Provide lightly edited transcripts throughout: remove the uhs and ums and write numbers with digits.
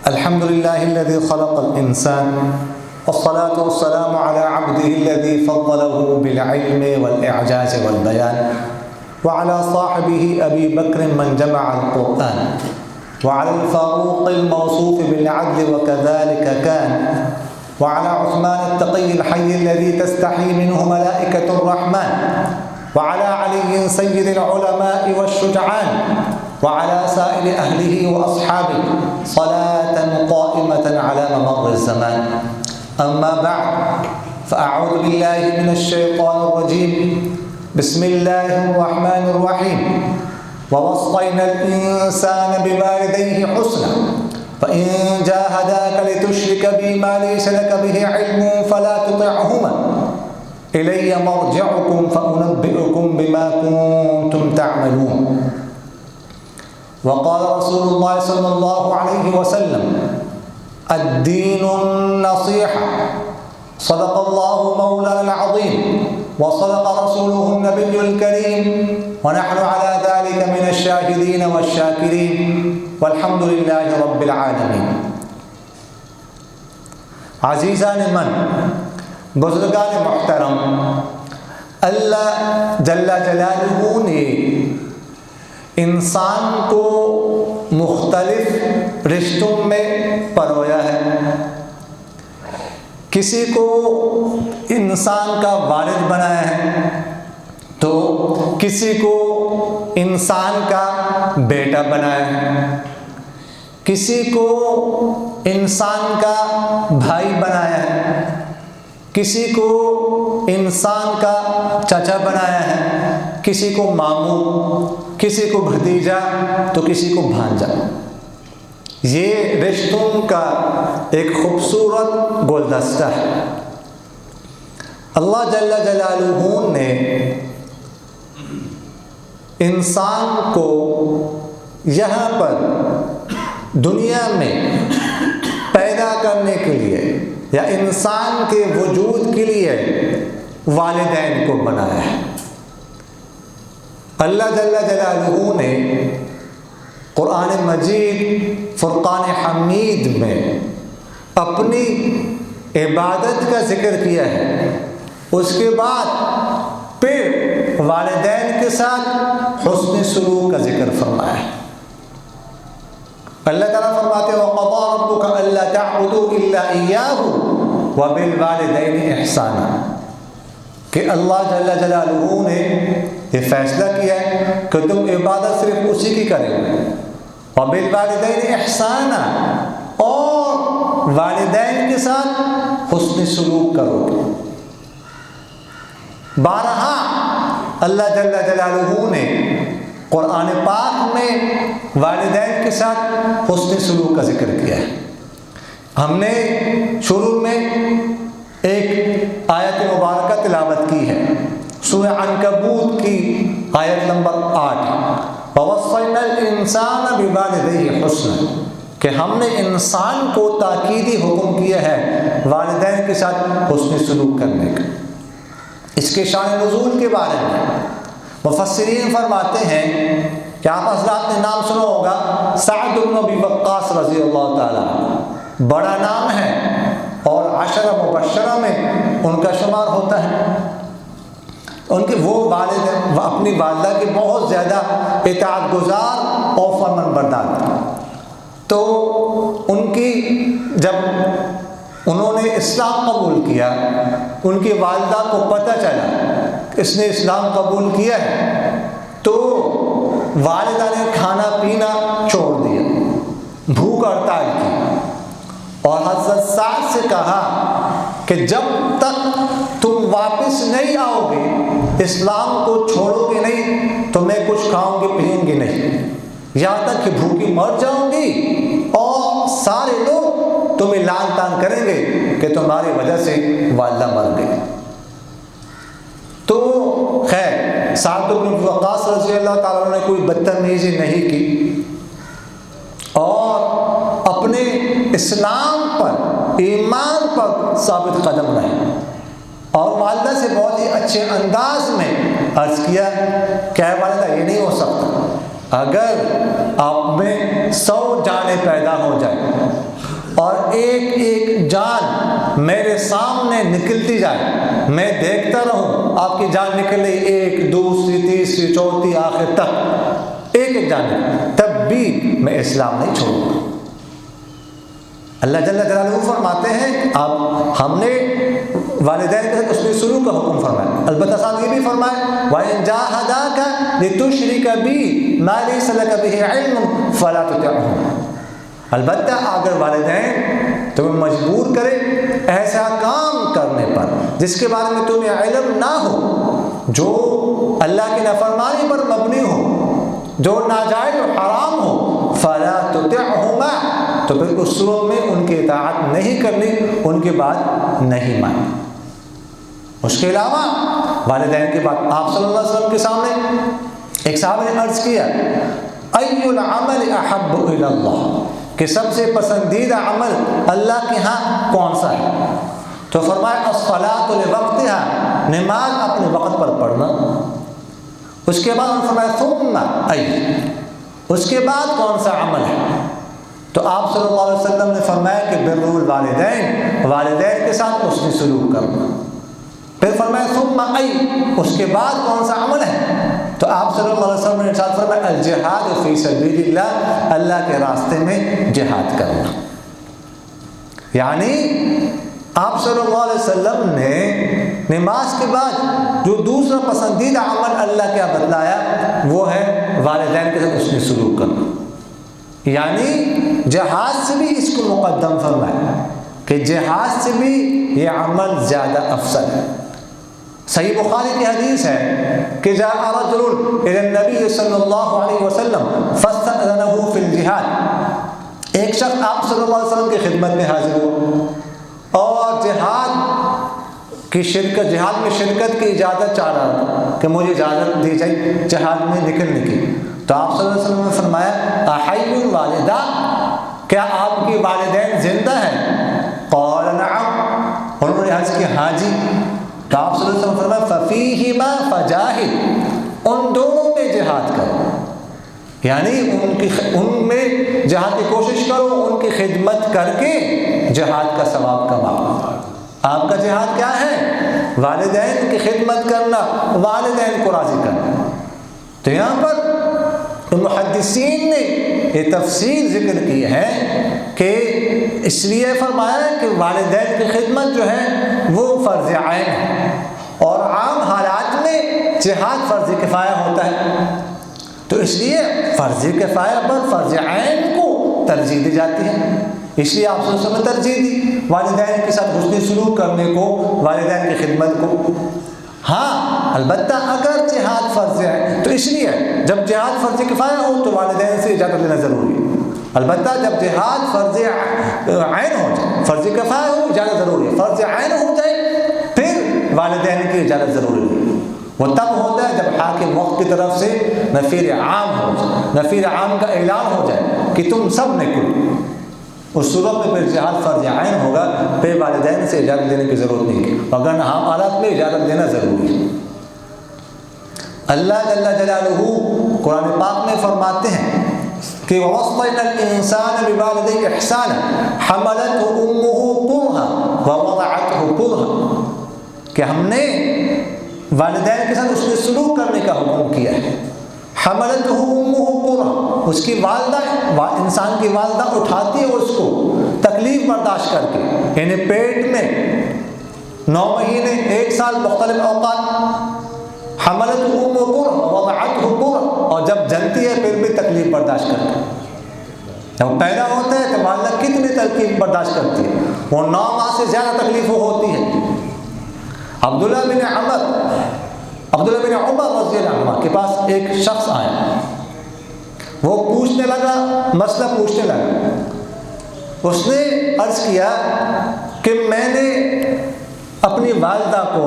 الحمد لله الذي خلق الإنسان والصلاة والسلام على عبده الذي فضله بالعلم والإعجاز والبيان وعلى صاحبه أبي بكر من جمع القرآن وعلى الفاروق الموصوف بالعدل وكذلك كان وعلى عثمان التقي الحي الذي تستحي منه ملائكة الرحمن وعلى علي سيد العلماء والشجعان وعلى سائر أهله وأصحابه صلاة قائمة على ممر الزمان. أما بعد فأعوذ بالله من الشيطان الرجيم. بسم الله الرحمن الرحيم. ووصينا الإنسان بوالديه حسنا فإن جاهداك لتشرك بي ما ليس لك به علم فلا تطعهما إلي مرجعكم فأنبئكم بما كنتم تعملون. وقال رسول الله صلى الله عليه وسلم الدين النصيحة. صدق الله مولانا العظيم وصدق رسوله النبي الكريم ونحن على ذلك من الشاهدين والشاكرين والحمد لله رب العالمين. عزیزان من، بزرگان محترم، اللہ جل جلالہ نے انسان کو مختلف رشتوں میں پرویا ہے. کسی کو انسان کا والد بنایا ہے تو کسی کو انسان کا بیٹا بنایا ہے، کسی کو انسان کا بھائی بنایا ہے، کسی کو انسان کا چچا بنایا ہے، کسی کو ماموں، کسی کو بھتیجا تو کسی کو بھانجا. یہ رشتوں کا ایک خوبصورت گلدستہ ہے. اللہ جل جلالہ نے انسان کو یہاں پر دنیا میں پیدا کرنے کے لیے یا انسان کے وجود کے لیے والدین کو بنایا ہے. اللہ جل جلالہ نے قرآن مجید فرقان حمید میں اپنی عبادت کا ذکر کیا ہے. اس کے بعد پھر والدین کے ساتھ حسن سلوک کا ذکر فرمایا ہے. اللہ تعالیٰ فرماتے ہیں وَقَضَىٰ رَبُّكَ أَلَّا تَعْبُدُوا إِلَّا إِيَّاهُ وَبِالْوَالِدَيْنِ إِحْسَانًا کہ اللہ جل جلالہ نے یہ فیصلہ کیا ہے کہ تم عبادت صرف اسی کی کریں گے. وَبِالْوَالِدَيْنِ إِحْسَانًا اور والدین کے ساتھ حسن سلوک کرو گے. بارہا اللہ جل جلالہ نے قرآن پاک میں والدین کے ساتھ حسن سلوک کا ذکر کیا ہے. ہم نے شروع میں ایک آیت مبارکہ تلاوت کی ہے، سورہ عنکبوت کی آیت نمبر 8 وَوَصَّيْنَا الْإِنسَانَ بِوَالِدَيْهِ حُسْنًا کہ ہم نے انسان کو تاکیدی حکم کیا ہے والدین کے ساتھ حسن سلوک کرنے کا. اس کے شان نزول کے بارے میں مفسرین فرماتے ہیں کہ آپ حضرات نے نام سنا ہوگا سعد بن ابی وقاص رضی اللہ تعالیٰ. بڑا نام ہے اور عشرہ مبشرہ میں ان کا شمار ہوتا ہے. ان کے وہ والد اپنی والدہ کے بہت زیادہ اطاعت گزار اور فرمان بردار تھے. تو ان کی جب انہوں نے اسلام قبول کیا، ان کی والدہ کو پتہ چلا اس نے اسلام قبول کیا ہے تو والدہ نے کھانا پینا چھوڑ دیا، بھوک ہڑتال کی اور حضرت سعد سے کہا کہ جب تک تم واپس نہیں آؤ گے، اسلام کو چھوڑو گے نہیں تو میں کچھ کھاؤں گی پیوں گی نہیں، یہاں تک کہ بھوکی مر جاؤں گی اور سارے لوگ تمہیں لعن طعن کریں گے کہ تمہاری وجہ سے والدہ مر گئی. تو خیر سعد بن وقاص رضی اللہ تعالیٰ نے کوئی بدتمیزی نہیں کی اور اپنے اسلام پر، ایمان پر ثابت قدم رہے اور والدہ سے بہت ہی اچھے انداز میں عرض کیا کہ والدہ یہ نہیں ہو سکتا اگر آپ میں 100 جانیں پیدا ہو جائیں اور ایک ایک جان میرے سامنے نکلتی جائے، میں دیکھتا رہوں آپ کی جان نکلے، ایک دوسری تیسری چوتھی آخر تک ایک ایک جان نکلے، تب بھی میں اسلام نہیں چھوڑوں گا۔ اللہ جل جلالہ فرماتے ہیں اب ہم نے والدین کے ساتھ اس نے سلوک کا حکم فرمایا، البتہ ساتھ یہ بھی فرمایا وَإِن جَاهَدَاكَ لِتُشْرِكَ بِي مَا لَيْسَ لَكَ بِهِ عِلْمٌ فَلَا تُطِعْهُمَا، البتہ اگر والدین تمہیں مجبور کرے ایسا کام کرنے پر جس کے بارے میں تمہیں علم نہ ہو، جو اللہ کی نافرمانی پر مبنی ہو، جو ناجائز و حرام ہو، فَلَا تُطِعْهُمَا، تو پھر اس صورت میں ان کی اطاعت نہیں کرنی، ان کی بات نہیں ماننی۔ اس کے علاوہ والدین کی بات آپ صلی اللہ علیہ وسلم کے سامنے ایک صحابہ نے عرض کیا اَيُّ الْعَمَلِ أَحَبُّ إِلَى اللَّهِ، کہ سب سے پسندیدہ عمل اللہ کے ہاں کون سا ہے؟ تو فرمایا الصلاۃ لوقتها، نماز اپنے وقت پر پڑھنا۔ اس کے بعد فرمایا ثم أي، اس کے بعد کون سا عمل ہے؟ تو آپ صلی اللہ علیہ وسلم نے فرمایا کہ بر الوالدین، والدین کے ساتھ اس نے سلوک کرنا۔ پھر فرمایا ثم أي، اس کے بعد کون سا عمل ہے؟ تو آپ صلی اللہ علیہ وسلم نے ارشاد فرمایا الجہاد فی سبیل اللہ، اللہ کے راستے میں جہاد کرنا۔ یعنی آپ صلی اللہ علیہ وسلم نے نماز کے بعد جو دوسرا پسندیدہ عمل اللہ کیا بتلایا وہ ہے والدین کے ساتھ اس نے سلوک کرنا، یعنی جہاد سے بھی اس کو مقدم فرمایا کہ جہاد سے بھی یہ عمل زیادہ افضل ہے۔ صحیح بخاری کی حدیث ہے کہ جاء رجل الى النبی صلی اللہ علیہ وسلم فاستأذنه فی الجہاد، ایک شخص آپ صلی اللہ علیہ وسلم کی خدمت میں حاضر ہوا اور جہاد میں شرکت کی اجازت چاہ رہا تھا کہ مجھے اجازت دی جائے جہاد میں نکلنے کی۔ تو آپ صلی اللہ علیہ وسلم نے فرمایا احی الوالدہ، کیا آپ کی والدین زندہ ہیں؟ قال نعم، انہوں نے عرض کیا ہاں جی۔ تو آپ صلی اللہ علیہ وسلم نے فرمایا ففیہما فجاہد، ان دونوں میں جہاد کرو، یعنی ان میں جہاد کی کوشش کرو، ان کی خدمت کر کے جہاد کا ثواب کماؤ۔ آپ کا جہاد کیا ہے؟ والدین کی خدمت کرنا، والدین کو راضی کرنا۔ تو یہاں پر محدثین نے یہ تفصیل ذکر کی ہے کہ اس لیے فرمایا کہ والدین کی خدمت جو ہے وہ فرض عین ہے، اور عام حالات میں جہاد فرض کفایہ ہوتا ہے، تو اس لیے فرض کفایہ پر فرض عین کو ترجیح دی جاتی ہے۔ اس لیے آپ صلی اللہ علیہ وسلم نے ترجیح دی والدین کے ساتھ حسن سلوک کرنے کو، والدین کی خدمت کو۔ ہاں البتہ اگر جہاد فرض ہے تو اس لیے جب جہاد فرض کفایہ ہو تو والدین سے اجازت لینا ضروری ہے، البتہ جب جہاد فرض عین ہو جائے، فرض کفایہ ہو اجازت ضروری ہے، فرض عین ہو جائے پھر والدین کی اجازت ضروری ہے۔ وہ تب ہوتا ہے جب حاکم وقت کی طرف سے نفیر عام ہو جائے، نفیر عام کا اعلان ہو جائے کہ تم سب نکلو، اس صورت میں پھر جہاد فرض عین ہوگا، پھر والدین سے اجازت دینے کی ضرورت نہیں ہے، اگر عام حالات میں اجازت دینا ضروری ہے۔ اللہ جل جلالہ قرآن پاک میں فرماتے ہیں کہ وَوَصَّيْنَا الْإِنسَانَ بِوَالِدَيْهِ إِحْسَانًا حَمَلَتْهُ أُمُّهُ كُرْهًا وَوَضَعَتْهُ كُرْهًا، کہ ہم نے والدین کے ساتھ اس نے سلوک کرنے کا حکم کیا ہے۔ حملتہ امہ کرہا، اس کی والدہ، انسان کی والدہ اٹھاتی ہے اس کو تکلیف برداشت کر کے، یعنی پیٹ میں 9 مہینے 1 سال مختلف اوقات، حملتہ امہ کرہا وضعتہ کرہا، اور جب جنتی ہے پھر بھی تکلیف برداشت کرتی ہے۔ جب پیدا ہوتا ہے تو والدہ کتنی تکلیف برداشت کرتی ہے، وہ 9 ماہ سے زیادہ تکلیف ہوتی ہے۔ عبداللہ بن عمر رضی اللہ عنہ کے پاس ایک شخص آیا، وہ پوچھنے لگا، مسئلہ پوچھنے لگا۔ اس نے عرض کیا کہ میں نے اپنی والدہ کو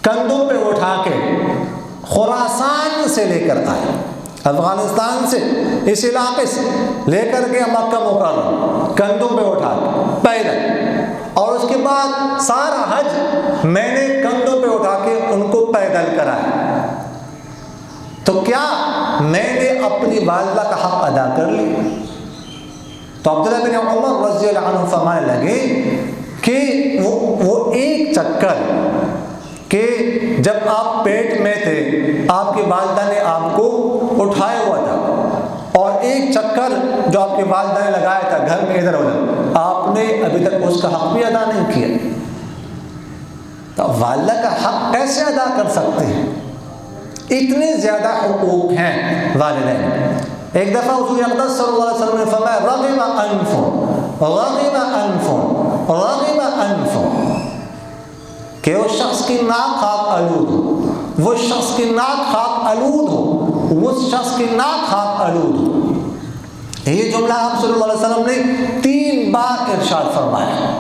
کندھوں پہ اٹھا کے خراسان سے لے کر آیا، افغانستان سے، اس علاقے سے لے کر کے مکہ مکرمہ کندھوں پہ اٹھا کے پیدل، اور اس کے بعد سارا حج میں نے کندھوں پہ اٹھا کے ان کو پیدل کرایا۔ تو کیا میں نے اپنی والدہ کا حق ادا کر لیا۔ تو عبداللہ بن عمر رضی اللہ عنہ فرمانے لگے کہ وہ ایک چکر کہ جب آپ پیٹ میں تھے آپ کی والدہ نے آپ کو اٹھایا ہوا تھا، اور ایک چکر جو آپ کی والدہ نے لگایا تھا گھر میں ادھر ادھر، آپ نے ابھی تک اس کا حق بھی ادا نہیں کیا، تو والدہ کا حق کیسے ادا کر سکتے ہیں؟ اتنے زیادہ حقوق ہیں والدین۔ ایک دفعہ حضور اقدس صلی اللہ علیہ وسلم نے فرمایا رغم انف رغم انف رغم انف، کہ وہ شخص کی ناک خاک آلود ہو، وہ شخص کی ناک خاک آلود ہو، اس شخص کی ناک خاک آلود ہو۔ یہ جملہ آپ صلی اللہ علیہ وسلم نے 3 بار ارشاد فرمایا۔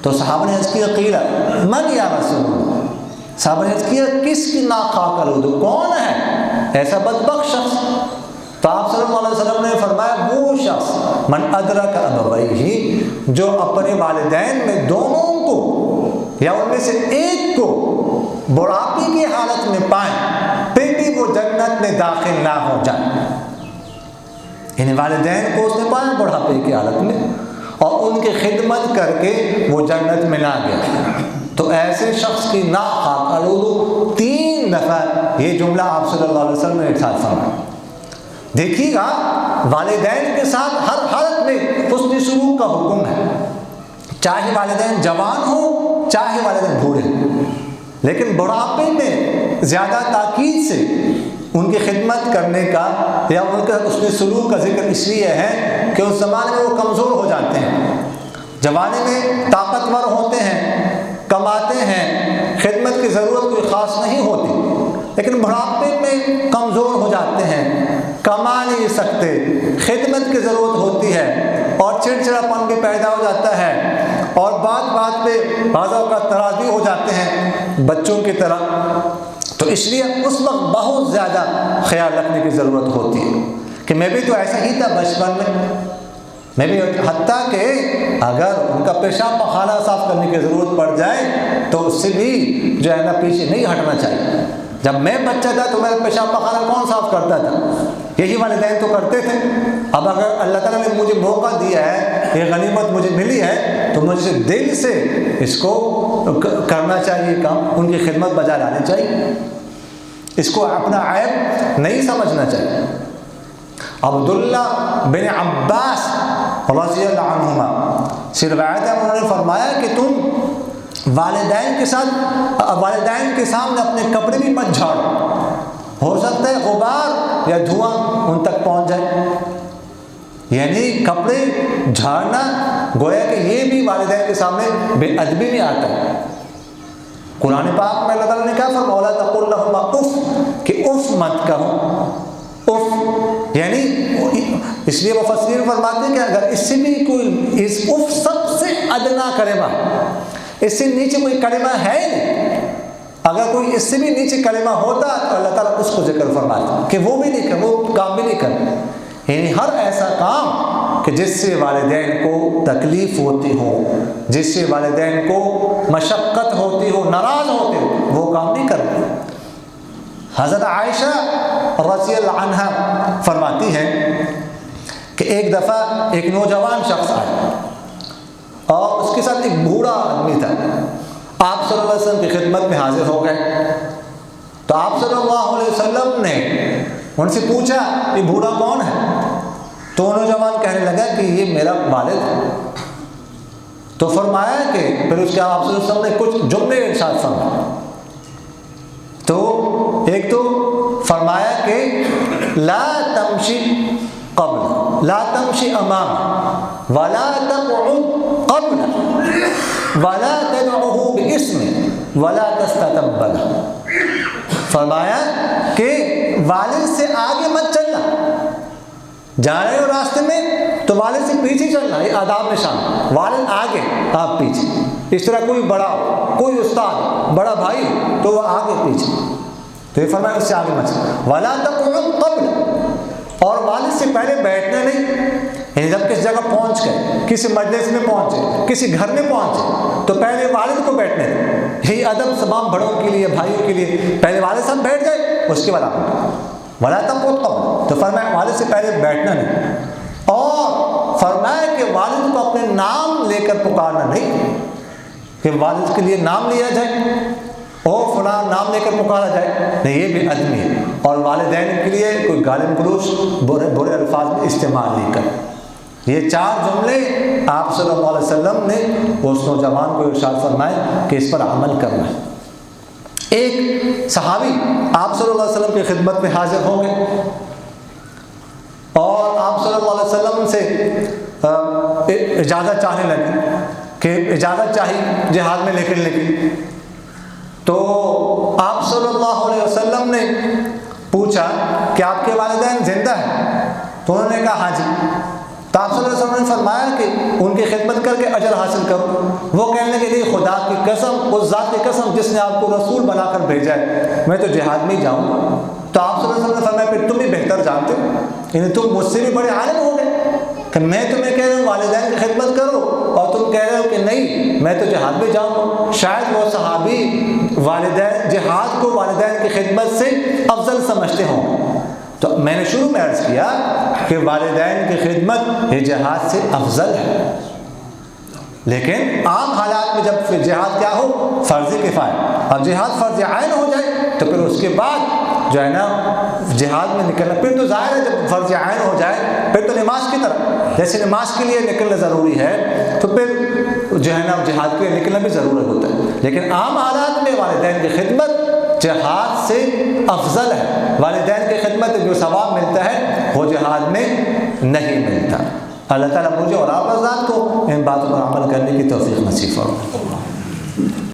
تو صحابہ نے عرض کیا قیل من یا رسول اللہ، صحابہ نے عرض کیا کس کی ناک خاک آلود ہو، کون ہے ایسا بدبخت شخص؟ تو آپ صلی اللہ علیہ وسلم نے فرمایا وہ شخص من ادرک ابویہ، جو اپنے والدین میں دونوں کو یا ان میں سے ایک کو بڑھاپے کی حالت میں پائیں پھر بھی وہ جنت میں داخل نہ ہو جائیں، یعنی والدین کو اس نے پایا بڑھاپے کی حالت میں اور ان کی خدمت کر کے وہ جنت میں نہ گیا، تو ایسے شخص کی ناک خاک آلود۔ 3 دفعہ یہ جملہ آپ صلی اللہ علیہ وسلم نے ارشاد فرمایا۔ دیکھیے گا والدین کے ساتھ ہر حالت میں حسن سلوک کا حکم ہے، چاہے والدین جوان ہوں چاہے والدین بوڑھے ہوں، لیکن بڑھاپے میں زیادہ تاکید سے ان کی خدمت کرنے کا یا ان کا حسن سلوک کا ذکر اس لیے ہے کہ اس زمانے میں وہ کمزور ہو جاتے ہیں، جوانے میں طاقتور ہوتے ہیں، کماتے ہیں، خدمت کی ضرورت کوئی خاص نہیں ہوتی، لیکن بڑھاپے میں کمزور ہو جاتے ہیں، کما نہیں سکتے، خدمت کی ضرورت ہوتی ہے اور چڑچڑاپن بھی پیدا ہو جاتا ہے، اور بات بات پہ بعض اوقات تراضی ہو جاتے ہیں بچوں کی طرح، تو اس لیے اس وقت بہت زیادہ خیال رکھنے کی ضرورت ہوتی ہے کہ میں بھی تو ایسا ہی تھا بچپن میں بھی، حتیٰ کہ اگر ان کا پیشاب پخانہ صاف کرنے کی ضرورت پڑ جائے تو اس سے بھی جو ہے نا پیچھے نہیں ہٹنا چاہیے۔ جب میں بچہ تھا تو میرا پیشاب پخانہ کون صاف کرتا تھا؟ یہی والدین تو کرتے تھے۔ اب اگر اللہ تعالیٰ نے مجھے موقع دیا ہے، یہ غنیمت مجھے ملی ہے، تو مجھے دل سے اس کو کرنا چاہیے کام، ان کی خدمت بجا لانے چاہیے، اس کو اپنا عیب نہیں سمجھنا چاہیے۔ عبداللہ بن عباس رضی اللہ عنہما سے روایت ہے، انہوں نے فرمایا کہ تم والدین کے سامنے اپنے کپڑے بھی مت جھاڑو، ہو سکتا ہے غبار یا دھواں ان تک پہنچ جائے، یعنی کپڑے جھاڑنا گویا کہ یہ بھی والدین کے سامنے بے ادبی میں آتا ہے۔ قرآن پاک میں اللہ تعالیٰ نے کیا فرمایا؟ وَلَا تَقُلْ لَهُمَا اُف، کہ اف مت کہو، اف یعنی اس لیے مفسرین فرماتے ہیں کہ اگر اس سے بھی کوئی اس اف سب سے ادنا کلمہ، اس سے نیچے کوئی کلمہ ہے ہی نہیں، اگر کوئی اس سے بھی نیچے کلمہ ہوتا تو اللہ تعالیٰ اس کو ذکر فرماتا کہ وہ بھی نہیں کر، وہ کام بھی نہیں کر، یعنی ہر ایسا کام کہ جس سے والدین کو تکلیف ہوتی ہو، جس سے والدین کو مشقت ہوتی ہو، ناراض ہوتے ہو، وہ کام نہیں کرتے۔ حضرت عائشہ رضی اللہ عنہا فرماتی ہیں کہ ایک دفعہ ایک نوجوان شخص آیا اور اس کے ساتھ ایک بوڑھا آدمی تھا، آپ صلی اللہ علیہ وسلم کی خدمت میں حاضر ہو گئے، تو آپ صلی اللہ علیہ وسلم نے ان سے پوچھا یہ بوڑھا کون ہے؟ تو نوجوان کہنے لگا کہ یہ میرا والد ہے۔ تو فرمایا کہ پھر اس کے آپ صلی اللہ علیہ وسلم نے کچھ جملے ارشاد فرمائے، تو ایک تو فرمایا کہ لا تمشی قبل، لا تمشی امام، ولا تقعد قبل، ولا تدعوه باسم، ولا تستتبل۔ فرمایا کہ والد سے آگے مت چلنا، جا رہے ہو راستے میں تو والد سے پیچھے چلنا، یہ آداب نشان، والد آگے آپ پیچھے، اس طرح کوئی بڑا ہو، کوئی استاد بڑا بھائی تو وہ آگے پیچھے، تو یہ فرمایا اس سے آگے مت چلنا، ولا تقعد قبل، اور والد سے پہلے بیٹھنا نہیں، یعنی جب کس جگہ پہنچ گئے، کسی مجلس میں پہنچے، کسی گھر میں پہنچے تو پہلے والد کو بیٹھنے دیں، یہی ادب تمام بڑوں کے لیے، بھائیوں کے لیے، پہلے والد صاحب بیٹھ جائے اس کے بعد آپ، ولا تقعد قبل، تو فرمایا والد سے پہلے بیٹھنا نہیں، اور فرمایا کہ والد کو اپنے نام لے کر پکارنا نہیں، کہ والد کے لیے نام لیا جائے او فلاں نام لے کر پکارا جائے، نہیں، یہ بھی ادمی ہے، اور والدین کے لیے کوئی گالی گلوچ برے الفاظ میں استعمال نہیں کر۔ یہ 4 جملے آپ صلی اللہ علیہ وسلم نے اس نوجوان کو ارشاد فرمائے کہ اس پر عمل کرنا ہے۔ ایک صحابی آپ صلی اللہ علیہ وسلم کی خدمت میں حاضر ہوں گے اور آپ صلی اللہ علیہ وسلم سے اجازت چاہنے لگے کہ اجازت چاہیے جہاد میں نکلنے کی، تو آپ صلی اللہ علیہ وسلم نے پوچھا کہ آپ کے والدین زندہ ہیں؟ تو انہوں نے کہا ہاں جی۔ تو آپ صلی اللہ علیہ وسلم نے فرمایا کہ ان کی خدمت کر کے اجر حاصل کرو۔ وہ کہنے لگے کہ خدا کی قسم، اس ذات کی قسم جس نے آپ کو رسول بنا کر بھیجا ہے، میں تو جہاد میں ہی جاؤں گا۔ تو آپ صلی اللہ علیہ وسلم نے فرمایا پھر تم بھی بہتر جانتے ہو، یعنی تم مجھ سے بھی بڑے عالم ہو گئے کہ میں تمہیں کہہ رہا ہوں والدین کی خدمت کرو اور تم کہہ رہے ہو کہ نہیں میں تو جہاد میں جاؤں گا۔ شاید وہ صحابی والدین جہاد کو والدین کی خدمت سے افضل سمجھتے ہوں۔ تو میں نے شروع میں عرض کیا کہ والدین کی خدمت یہ جہاد سے افضل ہے، لیکن عام حالات میں جب جہاد کیا ہو، فرض کفایہ، اب جہاد فرض عین ہو جائے تو پھر اس کے بعد جو ہے نا جہاد میں نکلنا، پھر تو ظاہر ہے جب فرض عین ہو جائے پھر تو نماز کی طرف، جیسے نماز کے لیے نکلنا ضروری ہے تو پھر جو ہے نا جہاد کے لیے نکلنا بھی ضروری ہوتا ہے، لیکن عام حالات میں والدین کی خدمت جہاد سے افضل ہے۔ والدین کی خدمت جو ثواب ملتا ہے وہ جہاد میں نہیں ملتا۔ اللہ تعالیٰ مجھے اور آپ حضرات کو ان باتوں پر عمل کرنے کی توفیق نصیب فرمائے۔